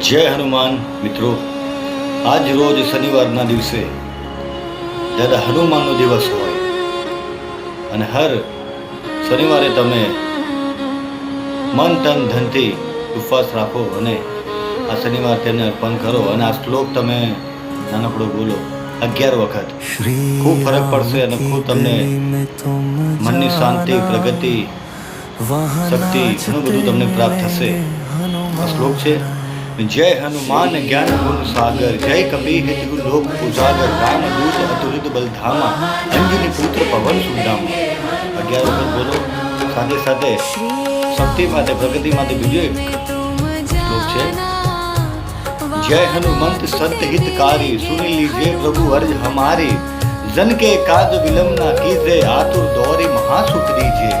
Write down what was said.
જય હનુમાન મિત્રો, આજ રોજ શનિવારના દિવસે જ્યારે હનુમાનનો દિવસ હોય અને હર શનિવારે તમે મન તન ધનથી ઉપવાસ રાખો અને આ શનિવાર તેને અર્પણ કરો અને આ શ્લોક તમે નાનકડો બોલો 11 વખત, ખૂબ ફરક પડશે અને ખૂબ તમને મનની શાંતિ, પ્રગતિ, શક્તિ ઘણું બધું તમને પ્રાપ્ત થશે. આ શ્લોક છે: જય હનુમાન જ્ઞાન ગુણ સાગર, જય કપીહ तिहु लोक उजागर, राम दूत अतुलित बलधामा, अंजनी पुत्र पवन सुदामा. 11 વખત બોલો. સાથે સાથે શક્તિ માટે, પ્રગતિ માટે બીજો એક શ્લોક છે: जय हनुमंत संत हितकारी, सुन लीजिए प्रभु अर्ज हमारी, जन के काज विलंब ना कीजिए, आतुर दौरी महासुख दीजिए.